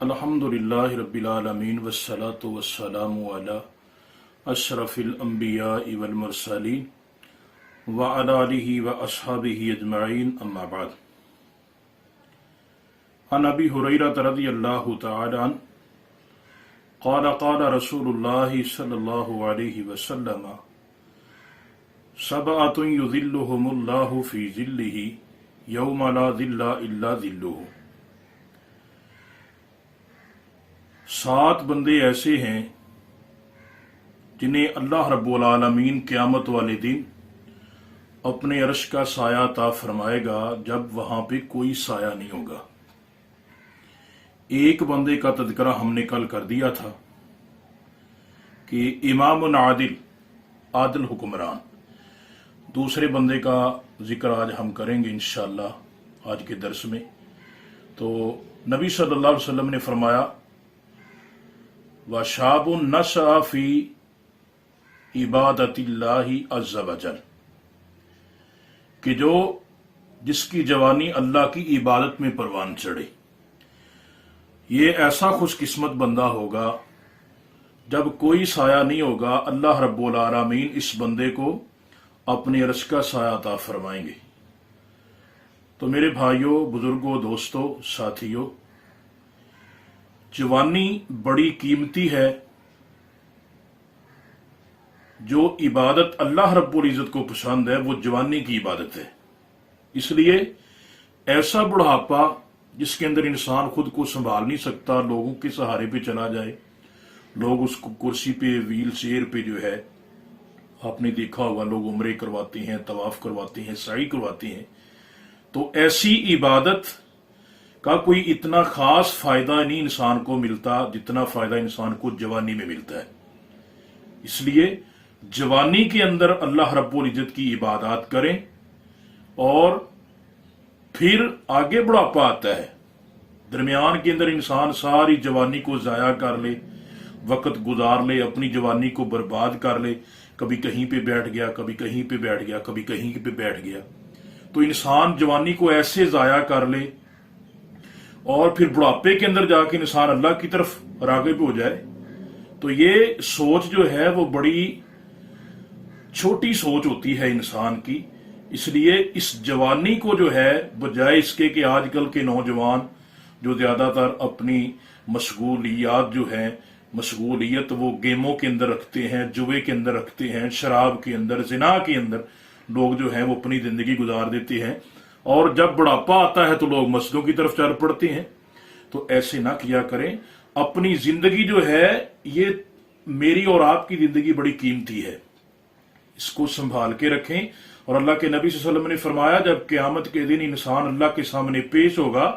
الحمدللہ رب العالمین والصلاة والسلام علی اشرف الانبیاء والمرسلین وعلی آلہ واصحابہ اجمعین اما بعد. عن ابی ہریرہ رضی اللہ تعالی عنہ قال قال رسول اللہ صلی اللہ علیہ وسلم سبعۃ یظلھم اللہ فی ظلہ یوم لا ظل الا ظلہ. 7 بندے ایسے ہیں جنہیں اللہ رب العالمین قیامت والے دن اپنے عرش کا سایہ عطا فرمائے گا جب وہاں پہ کوئی سایہ نہیں ہوگا. ایک بندے کا تذکرہ ہم نے کل کر دیا تھا کہ امام عادل حکمران. دوسرے بندے کا ذکر آج ہم کریں گے انشاءاللہ آج کے درس میں. تو نبی صلی اللہ علیہ وسلم نے فرمایا وَشَابٌ نَشَأَ فِي عِبَادَةِ اللَّهِ عَزَّ وَجَلَ، کہ جس کی جوانی اللہ کی عبادت میں پروان چڑھے، یہ ایسا خوش قسمت بندہ ہوگا جب کوئی سایہ نہیں ہوگا. اللہ رب العالمین اس بندے کو اپنے عرش کا سایہ عطا فرمائیں گے. تو میرے بھائیوں، بزرگوں، دوستوں، ساتھیوں، جوانی بڑی قیمتی ہے. جو عبادت اللہ رب العزت کو پسند ہے وہ جوانی کی عبادت ہے. اس لیے ایسا بڑھاپا جس کے اندر انسان خود کو سنبھال نہیں سکتا، لوگوں کے سہارے پہ چلا جائے، لوگ اس کو کرسی پہ، ویل چیئر پہ جو ہے، آپ نے دیکھا ہوگا لوگ عمرے کرواتے ہیں، طواف کرواتے ہیں، سعی کرواتے ہیں. تو ایسی عبادت کا کوئی اتنا خاص فائدہ نہیں انسان کو ملتا جتنا فائدہ انسان کو جوانی میں ملتا ہے. اس لیے جوانی کے اندر اللہ رب العزت کی عبادات کریں، اور پھر آگے بڑھاپا آتا ہے. درمیان کے اندر انسان ساری جوانی کو ضائع کر لے، وقت گزار لے، اپنی جوانی کو برباد کر لے، کبھی کہیں پہ بیٹھ گیا، کبھی کہیں پہ بیٹھ گیا، کبھی کہیں پہ بیٹھ گیا. تو انسان جوانی کو ایسے ضائع کر لے اور پھر بڑھاپے کے اندر جا کے انسان اللہ کی طرف راغب ہو جائے، تو یہ سوچ جو ہے وہ بڑی چھوٹی سوچ ہوتی ہے انسان کی. اس لیے اس جوانی کو جو ہے، بجائے اس کے کہ آج کل کے نوجوان جو زیادہ تر اپنی مشغولیات جو ہیں، مشغولیت وہ گیموں کے اندر رکھتے ہیں، جوے کے اندر رکھتے ہیں، شراب کے اندر، زنا کے اندر لوگ جو ہیں وہ اپنی زندگی گزار دیتے ہیں، اور جب بڑھاپا آتا ہے تو لوگ مسجدوں کی طرف چل پڑتے ہیں. تو ایسے نہ کیا کریں. اپنی زندگی جو ہے، یہ میری اور آپ کی زندگی بڑی قیمتی ہے، اس کو سنبھال کے رکھیں. اور اللہ کے نبی صلی اللہ علیہ وسلم نے فرمایا جب قیامت کے دن انسان اللہ کے سامنے پیش ہوگا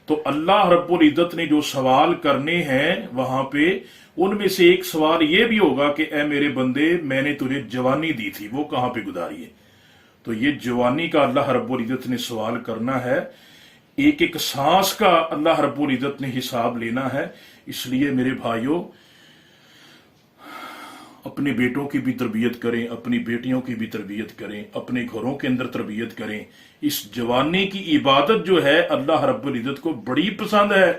تو اللہ رب العزت نے جو سوال کرنے ہیں وہاں پہ، ان میں سے ایک سوال یہ بھی ہوگا کہ اے میرے بندے، میں نے تجھے جوانی دی تھی، وہ کہاں پہ گزاری ہے. تو یہ جوانی کا اللہ رب العزت نے سوال کرنا ہے. ایک ایک سانس کا اللہ رب العزت نے حساب لینا ہے. اس لیے میرے بھائیوں، اپنے بیٹوں کی بھی تربیت کریں، اپنی بیٹیوں کی بھی تربیت کریں، اپنے گھروں کے اندر تربیت کریں. اس جوانی کی عبادت جو ہے اللہ رب العزت کو بڑی پسند ہے.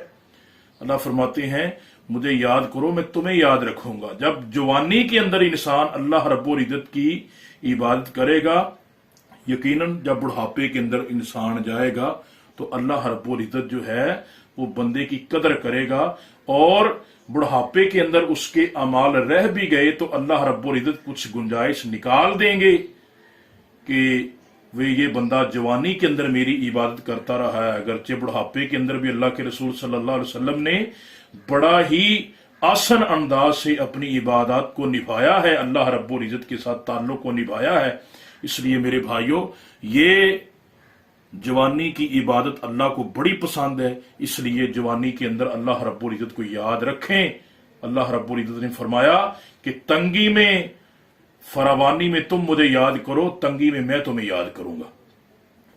اللہ فرماتے ہیں مجھے یاد کرو میں تمہیں یاد رکھوں گا. جب جوانی کے اندر انسان اللہ رب العزت کی عبادت کرے گا، یقیناً جب بڑھاپے کے اندر انسان جائے گا تو اللہ رب العزت جو ہے وہ بندے کی قدر کرے گا. اور بڑھاپے کے اندر اس کے اعمال رہ بھی گئے تو اللہ رب العزت کچھ گنجائش نکال دیں گے کہ یہ بندہ جوانی کے اندر میری عبادت کرتا رہا ہے. اگرچہ بڑھاپے کے اندر بھی اللہ کے رسول صلی اللہ علیہ وسلم نے بڑا ہی آسن انداز سے اپنی عبادات کو نبھایا ہے، اللہ رب العزت کے ساتھ تعلق کو نبھایا ہے. اس لیے میرے بھائیوں، یہ جوانی کی عبادت اللہ کو بڑی پسند ہے. اس لیے جوانی کے اندر اللہ رب العزت کو یاد رکھیں. اللہ رب العزت نے فرمایا کہ تنگی میں، فراوانی میں تم مجھے یاد کرو، تنگی میں میں تمہیں یاد کروں گا.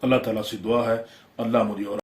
اللہ تعالیٰ سے دعا ہے اللہ مجھے اور